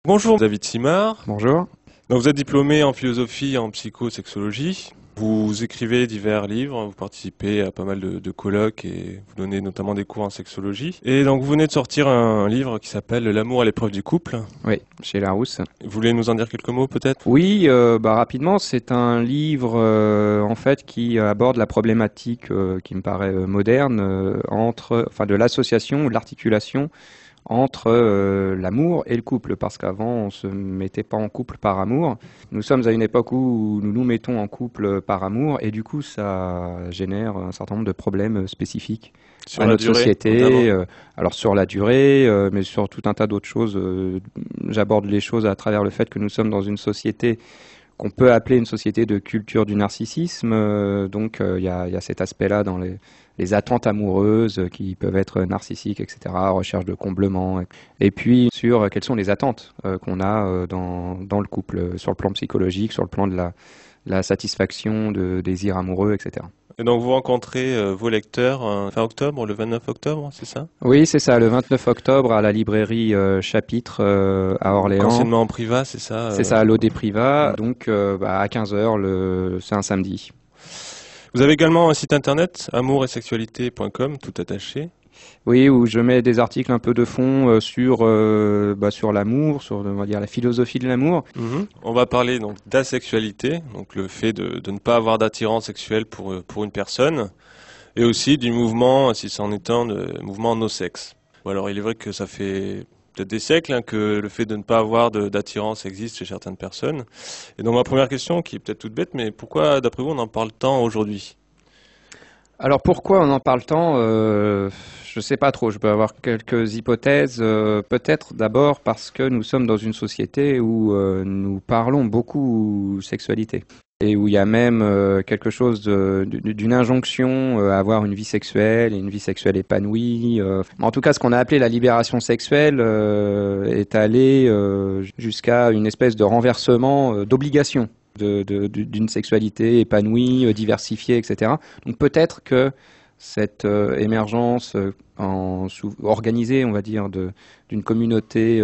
Bonjour David Simard. Bonjour. Donc, vous êtes diplômé en philosophie et en psychosexologie. Vous écrivez divers livres, vous participez à pas mal de colloques et vous donnez notamment des cours en sexologie. Et donc vous venez de sortir un livre qui s'appelle L'amour à l'épreuve du couple. Oui, chez Larousse. Vous voulez nous en dire quelques mots peut-être? Oui, rapidement, c'est un livre en fait qui aborde la problématique qui me paraît moderne de l'association ou de l'articulation entre l'amour et le couple, parce qu'avant on se mettait pas en couple par amour. Nous sommes à une époque où nous nous mettons en couple par amour, et du coup ça génère un certain nombre de problèmes spécifiques Sur à la notre durée, société. Alors sur la durée, mais sur tout un tas d'autres choses. J'aborde les choses à travers le fait que nous sommes dans une société qu'on peut appeler une société de culture du narcissisme. Donc il y a cet aspect-là dans les attentes amoureuses qui peuvent être narcissiques, etc., recherche de comblement. Et puis sur quelles sont les attentes qu'on a dans le couple, sur le plan psychologique, sur le plan de la satisfaction de désirs amoureux, etc. Et donc vous rencontrez vos lecteurs fin octobre, le 29 octobre, c'est ça? Oui, c'est ça, le 29 octobre à la librairie Chapitre à Orléans. Anciennement en privat, c'est ça? C'est ça, à l'Eau des Privats, donc à 15h, c'est un samedi. Vous avez également un site internet, amouretSexualité.com, tout attaché. Oui, où je mets des articles un peu de fond sur l'amour, sur on va dire la philosophie de l'amour. On va parler donc d'asexualité, donc le fait de ne pas avoir d'attirance sexuelle pour une personne, et aussi du mouvement, si c'en est un, de mouvement no-sexe. Bon, alors il est vrai que ça fait peut-être des siècles que le fait de ne pas avoir d'attirance existe chez certaines personnes. Et donc ma première question, qui est peut-être toute bête, mais pourquoi d'après vous on en parle tant aujourd'hui? Alors pourquoi on en parle tant je sais pas trop, je peux avoir quelques hypothèses. Peut-être d'abord parce que nous sommes dans une société où nous parlons beaucoup sexualité. Et où il y a même quelque chose d'une injonction à avoir une vie sexuelle et une vie sexuelle épanouie. En tout cas, ce qu'on a appelé la libération sexuelle est allé jusqu'à une espèce de renversement d'obligation d'une sexualité épanouie, diversifiée, etc. Donc peut-être que cette émergence organisée, on va dire, d'une communauté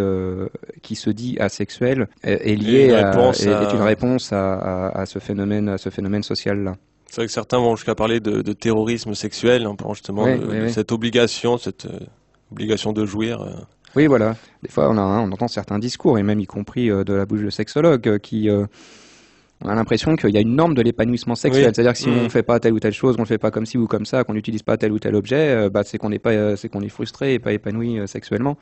qui se dit asexuelle est liée est une réponse à ce phénomène social-là. C'est vrai que certains vont jusqu'à parler de terrorisme sexuel, en parlant justement de cette obligation, de jouir. Oui, voilà. Des fois, on entend certains discours, et même y compris de la bouche de sexologues, qui on a l'impression qu'il y a une norme de l'épanouissement sexuel. Oui. C'est-à-dire que si on ne fait pas telle ou telle chose, qu'on ne le fait pas comme ci ou comme ça, qu'on n'utilise pas tel ou tel objet, c'est qu'on est frustré et pas épanoui sexuellement.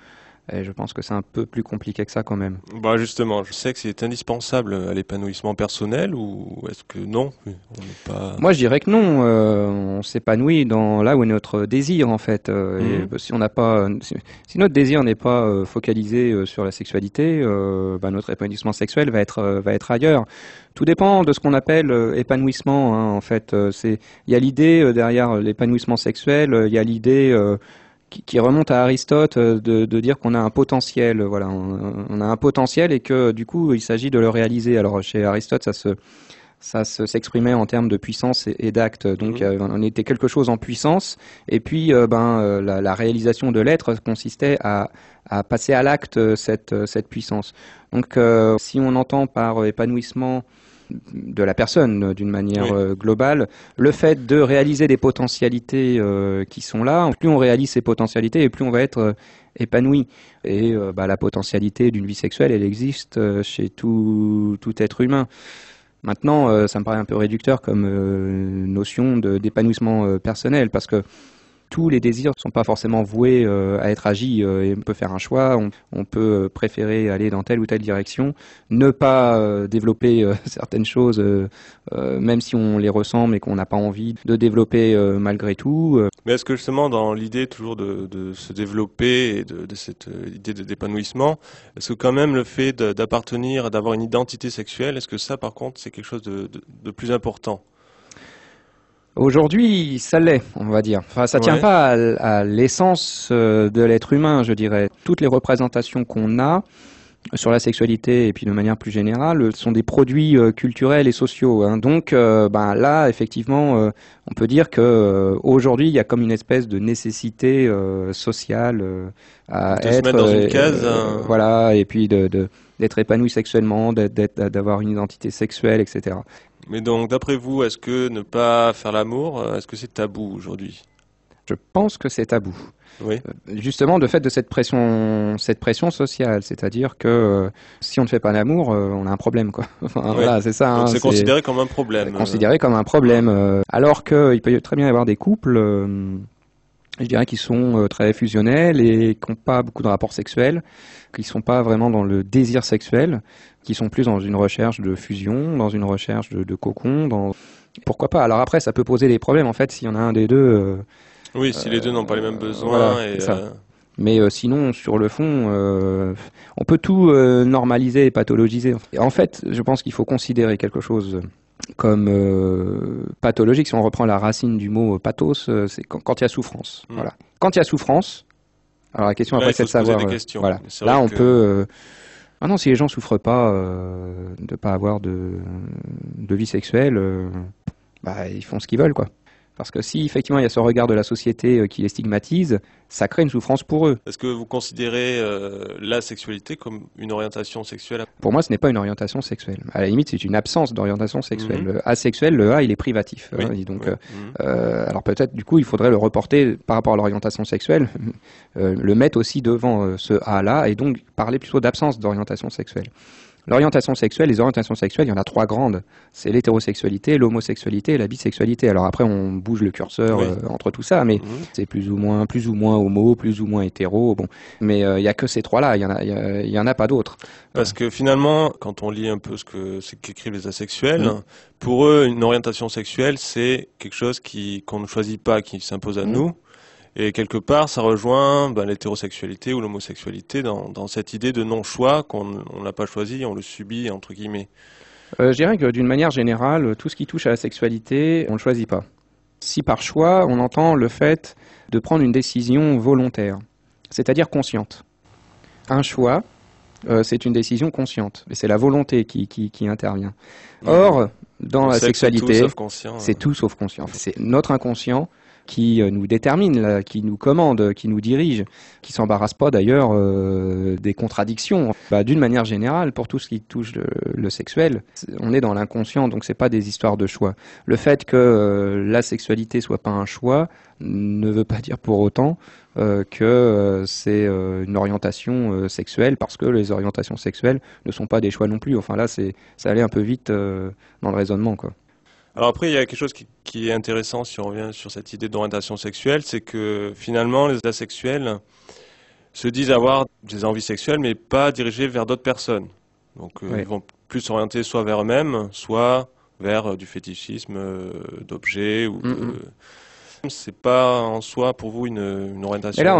Et je pense que c'est un peu plus compliqué que ça quand même. Bah justement, je sais que c'est indispensable à l'épanouissement personnel, ou est-ce que non? On n'est pas... Moi je dirais que non, on s'épanouit là où est notre désir en fait. Et si notre désir n'est pas focalisé sur la sexualité, notre épanouissement sexuel va être ailleurs. Tout dépend de ce qu'on appelle épanouissement, hein, en fait. Il y a l'idée derrière l'épanouissement sexuel, il y a l'idée qui remonte à Aristote de dire qu'on a un potentiel. Voilà, on a un potentiel et que du coup il s'agit de le réaliser. Alors chez Aristote ça s'exprimait en termes de puissance et d'acte. Donc on était quelque chose en puissance, et puis la réalisation de l'être consistait à passer à l'acte cette puissance. Donc si on entend par épanouissement de la personne d'une manière globale, le fait de réaliser des potentialités qui sont là, plus on réalise ces potentialités et plus on va être épanoui. Et la potentialité d'une vie sexuelle, elle existe chez tout être humain. Maintenant, ça me paraît un peu réducteur comme notion d'épanouissement personnel, parce que tous les désirs ne sont pas forcément voués à être agis, et on peut faire un choix, on peut préférer aller dans telle ou telle direction, ne pas développer certaines choses, même si on les ressent mais qu'on n'a pas envie de développer malgré tout. Mais est-ce que justement dans l'idée toujours de se développer et de cette idée d'épanouissement, est-ce que quand même le fait d'appartenir, d'avoir une identité sexuelle, est-ce que ça par contre c'est quelque chose de plus important? Aujourd'hui, ça l'est, on va dire. Enfin, ça tient pas à l'essence de l'être humain, je dirais. Toutes les représentations qu'on a sur la sexualité et puis de manière plus générale sont des produits culturels et sociaux, hein. Donc là, effectivement, on peut dire que aujourd'hui, il y a comme une espèce de nécessité sociale à se mettre dans une case. Voilà, et puis d'être épanoui sexuellement, d'avoir une identité sexuelle, etc. Mais donc, d'après vous, est-ce que ne pas faire l'amour, est-ce que c'est tabou aujourd'hui? Je pense que c'est tabou. Oui. Justement, de fait de cette pression sociale, c'est-à-dire que si on ne fait pas l'amour, on a un problème, quoi. Enfin, Oui. voilà, c'est ça. Donc Hein, c'est considéré comme un problème. Considéré comme un problème, alors qu'il peut très bien y avoir des couples, je dirais, qui sont très fusionnels et qui n'ont pas beaucoup de rapports sexuels, qui ne sont pas vraiment dans le désir sexuel, qui sont plus dans une recherche de fusion, dans une recherche de cocon. Pourquoi pas? Alors après, ça peut poser des problèmes, en fait, s'il y en a un des deux... oui, si les deux n'ont pas les mêmes besoins. Voilà, et, c'est ça. Mais sinon, sur le fond, on peut tout normaliser et pathologiser. Et en fait, je pense qu'il faut considérer quelque chose comme pathologique. Si on reprend la racine du mot pathos, c'est quand il y a souffrance. Voilà. Quand il y a souffrance, alors la question là, après c'est de savoir. Voilà. Là, on peut. Ah non, si les gens souffrent pas de pas avoir de vie sexuelle, bah, ils font ce qu'ils veulent, quoi. Parce que si effectivement il y a ce regard de la société qui les stigmatise, ça crée une souffrance pour eux. Est-ce que vous considérez la sexualité comme une orientation sexuelle? Pour moi, ce n'est pas une orientation sexuelle. À la limite, c'est une absence d'orientation sexuelle. Le asexuel, le A, il est privatif. Oui. Hein, donc, alors peut-être, du coup, il faudrait le reporter par rapport à l'orientation sexuelle, le mettre aussi devant ce A-là, et donc parler plutôt d'absence d'orientation sexuelle. L'orientation sexuelle, les orientations sexuelles, il y en a trois grandes. C'est l'hétérosexualité, l'homosexualité et la bisexualité. Alors après, on bouge le curseur entre tout ça, mais c'est plus ou moins homo, plus ou moins hétéro. Bon, mais il y a que ces trois-là. Il y en a pas d'autres. Parce que finalement, quand on lit un peu ce qu'écrivent les asexuels, pour eux, une orientation sexuelle, c'est quelque chose qu'on ne choisit pas, qui s'impose à nous. Et quelque part, ça rejoint l'hétérosexualité ou l'homosexualité dans cette idée de non-choix qu'on n'a pas choisi, on le subit, entre guillemets. Je dirais que d'une manière générale, tout ce qui touche à la sexualité, on ne le choisit pas. Si par choix, on entend le fait de prendre une décision volontaire, c'est-à-dire consciente. Un choix, c'est une décision consciente, et c'est la volonté qui intervient. Or, dans la sexualité, c'est tout sauf conscient. C'est notre inconscient qui nous détermine, qui nous commande, qui nous dirige, qui s'embarrasse pas d'ailleurs des contradictions. D'une manière générale, pour tout ce qui touche le sexuel, on est dans l'inconscient, donc c'est pas des histoires de choix. Le fait que la sexualité soit pas un choix ne veut pas dire pour autant que c'est une orientation sexuelle, parce que les orientations sexuelles ne sont pas des choix non plus. Enfin là, ça allait un peu vite dans le raisonnement, quoi. Alors après, il y a quelque chose qui est intéressant si on revient sur cette idée d'orientation sexuelle, c'est que finalement, les asexuels se disent avoir des envies sexuelles, mais pas dirigées vers d'autres personnes. Donc ils vont plus s'orienter soit vers eux-mêmes, soit vers du fétichisme d'objets ou c'est pas en soi pour vous une orientation sexuelle. Là,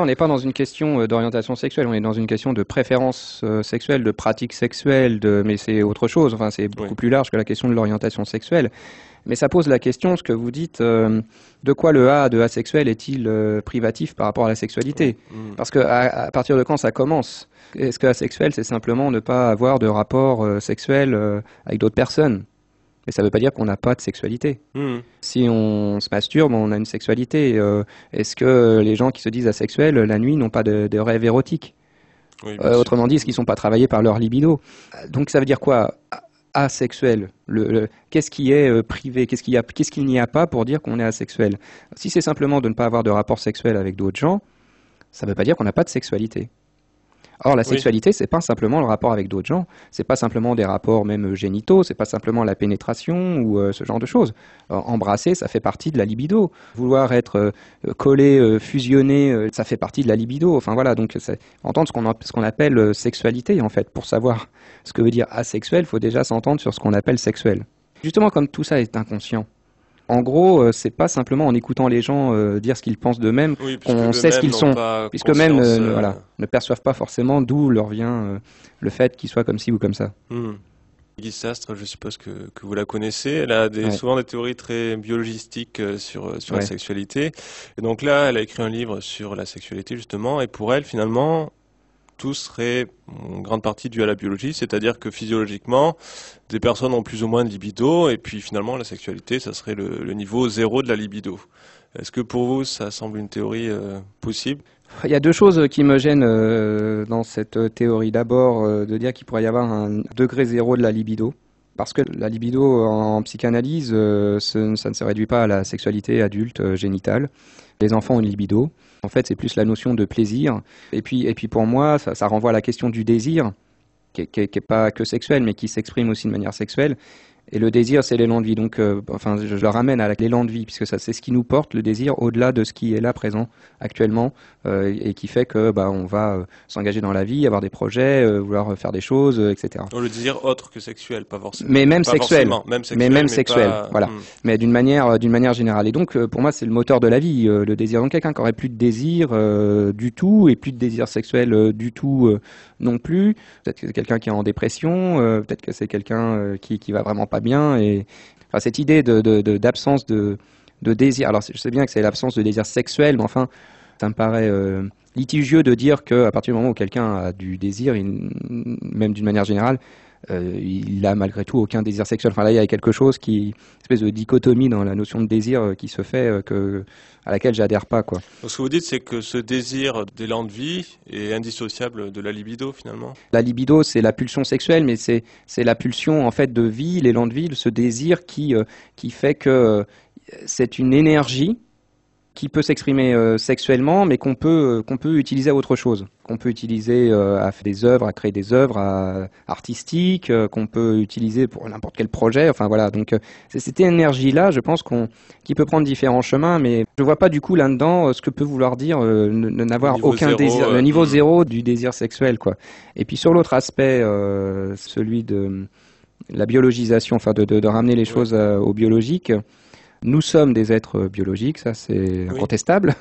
on n'est pas dans une question d'orientation sexuelle, on est dans une question de préférence sexuelle, de pratique sexuelle, mais c'est autre chose. Enfin, c'est beaucoup plus large que la question de l'orientation sexuelle. Mais ça pose la question, ce que vous dites, de quoi le A de asexuel est-il privatif par rapport à la sexualité? Parce que à partir de quand ça commence? Est-ce que asexuel, c'est simplement ne pas avoir de rapport sexuel avec d'autres personnes? Mais ça ne veut pas dire qu'on n'a pas de sexualité. Si on se masturbe, on a une sexualité. Est-ce que les gens qui se disent asexuels, la nuit, n'ont pas de rêves érotiques? Autrement dit, est-ce qu'ils ne sont pas travaillés par leur libido? Donc ça veut dire quoi? Asexuel. Qu'est-ce qui est privé? Qu'est-ce qu'il n'y a pas pour dire qu'on est asexuel? Si c'est simplement de ne pas avoir de rapport sexuel avec d'autres gens, ça ne veut pas dire qu'on n'a pas de sexualité. Or, la sexualité, c'est pas simplement le rapport avec d'autres gens, c'est pas simplement des rapports même génitaux, c'est pas simplement la pénétration ou ce genre de choses. Embrasser, ça fait partie de la libido. Vouloir être collé, fusionné, ça fait partie de la libido. Enfin voilà, donc entendre ce qu'on appelle sexualité, en fait, pour savoir ce que veut dire asexuel, il faut déjà s'entendre sur ce qu'on appelle sexuel. Justement, comme tout ça est inconscient. En gros, c'est pas simplement en écoutant les gens dire ce qu'ils pensent d'eux-mêmes qu'on sait ce qu'ils sont, puisque eux-mêmes ne perçoivent pas forcément d'où leur vient le fait qu'ils soient comme ci ou comme ça. Guy Sastre, je suppose que vous la connaissez. Elle a souvent des théories très biologistiques sur la sexualité. Et donc là, elle a écrit un livre sur la sexualité justement. Et pour elle, finalement, tout serait en grande partie dû à la biologie, c'est-à-dire que physiologiquement, des personnes ont plus ou moins de libido, et puis finalement la sexualité, ça serait le niveau zéro de la libido. Est-ce que pour vous, ça semble une théorie possible? Il y a deux choses qui me gênent dans cette théorie. D'abord, de dire qu'il pourrait y avoir un degré zéro de la libido. Parce que la libido en psychanalyse, ça ne se réduit pas à la sexualité adulte génitale. Les enfants ont une libido. En fait, c'est plus la notion de plaisir. Et puis pour moi, ça renvoie à la question du désir, qui est pas que sexuel, mais qui s'exprime aussi de manière sexuelle. Et le désir, c'est l'élan de vie. Donc, je le ramène à l'élan de vie, puisque ça, c'est ce qui nous porte, le désir, au-delà de ce qui est là présent actuellement, et qui fait que on va s'engager dans la vie, avoir des projets, vouloir faire des choses, etc. Le désir autre que sexuel, pas forcément. Mais même pas sexuel. Forcément. Même sexuel. Mais même sexuel, pas... voilà. Mais d'une manière générale. Et donc, pour moi, c'est le moteur de la vie, le désir. Donc, quelqu'un qui aurait plus de désir du tout, et plus de désir sexuel du tout non plus. Peut-être que c'est quelqu'un qui est en dépression, peut-être que c'est quelqu'un qui va vraiment pas bien. Et enfin, cette idée d'absence de désir. Alors, je sais bien que c'est l'absence de désir sexuel, mais enfin, ça me paraît litigieux de dire qu'à partir du moment où quelqu'un a du désir, même d'une manière générale, il n'a malgré tout aucun désir sexuel. Enfin là, il y a quelque chose une espèce de dichotomie dans la notion de désir qui se fait, à laquelle j'adhère pas, quoi. Donc, ce que vous dites, c'est que ce désir d'élan de vie est indissociable de la libido, finalement. La libido, c'est la pulsion sexuelle, mais c'est la pulsion en fait de vie, l'élan de vie, ce désir qui fait que c'est une énergie qui peut s'exprimer sexuellement, mais qu'on peut utiliser à autre chose, qu'on peut utiliser à faire des œuvres, à créer des œuvres artistiques, qu'on peut utiliser pour n'importe quel projet. Enfin voilà, donc c'est cette énergie-là, je pense qui peut prendre différents chemins, mais je vois pas du coup là-dedans ce que peut vouloir dire n'avoir aucun désir, le niveau zéro du désir sexuel, quoi. Et puis sur l'autre aspect, celui de la biologisation, enfin de ramener les choses au biologique. Nous sommes des êtres biologiques, ça c'est incontestable.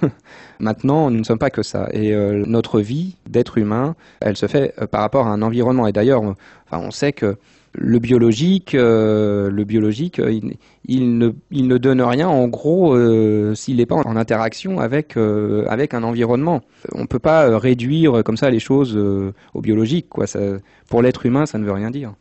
Maintenant, nous ne sommes pas que ça. Et notre vie d'être humain, elle se fait par rapport à un environnement. Et d'ailleurs, on sait que le biologique, il ne donne rien, en gros, s'il n'est pas en interaction avec un environnement. On ne peut pas réduire comme ça les choses au biologique, quoi. Ça, pour l'être humain, ça ne veut rien dire.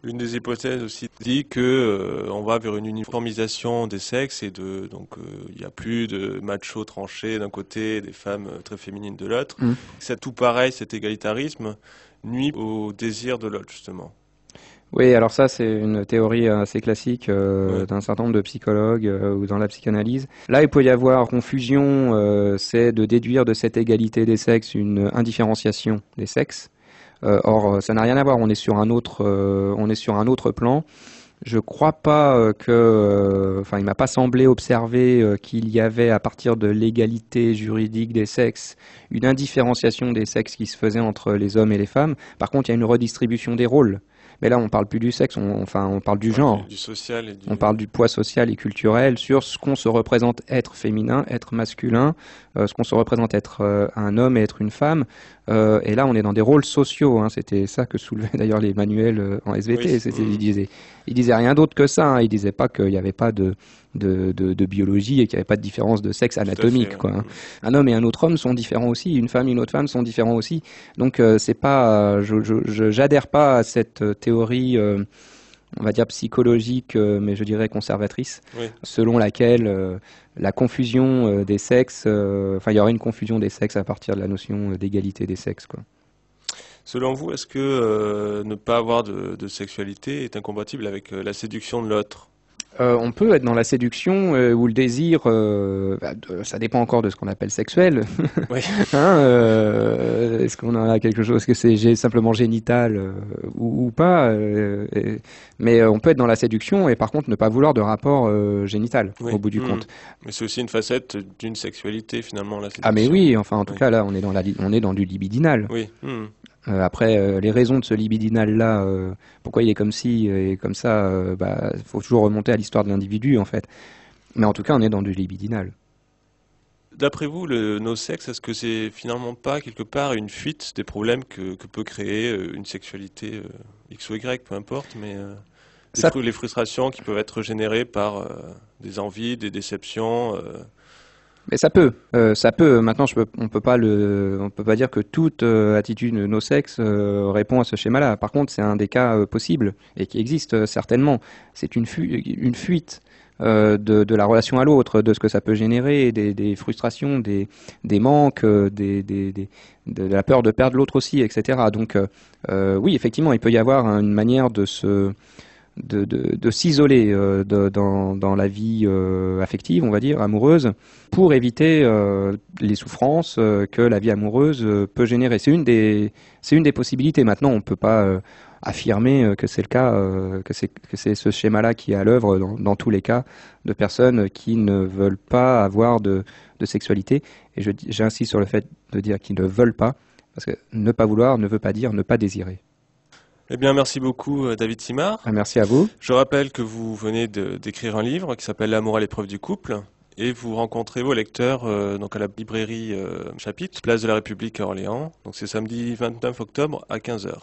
L'une des hypothèses aussi dit que on va vers une uniformisation des sexes et donc il n'y a plus de machos tranchés d'un côté, des femmes très féminines de l'autre. C'est tout pareil, cet égalitarisme nuit au désir de l'autre, justement. Oui, alors ça c'est une théorie assez classique d'un certain nombre de psychologues ou dans la psychanalyse. Là, il peut y avoir confusion, c'est de déduire de cette égalité des sexes une indifférenciation des sexes. Or, ça n'a rien à voir. On est sur un autre plan. Je crois pas il m'a pas semblé observer qu'il y avait, à partir de l'égalité juridique des sexes, une indifférenciation des sexes qui se faisait entre les hommes et les femmes. Par contre, il y a une redistribution des rôles. Mais là, on parle plus du sexe, on parle du genre. Du social on parle du poids social et culturel sur ce qu'on se représente être féminin, être masculin, ce qu'on se représente être un homme et être une femme. Et là, on est dans des rôles sociaux. C'était ça que soulevaient d'ailleurs les manuels en SVT. Ils disaient rien d'autre que ça. Ils disaient pas qu'il n'y avait pas de biologie et qu'il n'y avait pas de différence de sexe anatomique, quoi. Un homme et un autre homme sont différents aussi. Une femme et une autre femme sont différents aussi. Donc, c'est pas. J'adhère pas à cette théorie. On va dire psychologique, mais je dirais conservatrice, selon laquelle la confusion des sexes, il y aurait une confusion des sexes à partir de la notion d'égalité des sexes, quoi. Selon vous, est-ce que ne pas avoir de sexualité est incompatible avec la séduction de l'autre ? On peut être dans la séduction ou le désir, ça dépend encore de ce qu'on appelle sexuel. Oui. Est-ce qu'on en a quelque chose que c'est simplement génital ou pas mais on peut être dans la séduction et par contre ne pas vouloir de rapport génital au bout du compte. Mais c'est aussi une facette d'une sexualité finalement, la séduction. Ah mais oui, enfin en tout cas là on est dans du libidinal. Oui. Après, les raisons de ce libidinal-là, pourquoi il est comme ci et comme ça, faut toujours remonter à l'histoire de l'individu, en fait. Mais en tout cas, on est dans du libidinal. D'après vous, nos sexes, est-ce que c'est finalement pas, quelque part, une fuite des problèmes que peut créer une sexualité X ou Y, peu importe, mais les frustrations qui peuvent être générées par des envies, des déceptions Mais ça peut. Maintenant, on peut pas dire que toute attitude no sexe répond à ce schéma-là. Par contre, c'est un des cas possibles et qui existe certainement. C'est une fuite de la relation à l'autre, de ce que ça peut générer, des frustrations, des manques, de la peur de perdre l'autre aussi, etc. Donc oui, effectivement, il peut y avoir une manière de s'isoler dans la vie affective, on va dire, amoureuse, pour éviter les souffrances que la vie amoureuse peut générer. C'est une des possibilités. Maintenant, on ne peut pas affirmer que c'est le cas, que c'est ce schéma-là qui est à l'œuvre dans tous les cas de personnes qui ne veulent pas avoir de sexualité. Et j'insiste sur le fait de dire qu'ils ne veulent pas, parce que ne pas vouloir ne veut pas dire ne pas désirer. Eh bien, merci beaucoup, David Simard. Merci à vous. Je rappelle que vous venez d'écrire un livre qui s'appelle L'amour à l'épreuve du couple, et vous rencontrez vos lecteurs donc à la librairie Chapitre, place de la République à Orléans. Donc c'est samedi 29 octobre à 15 h.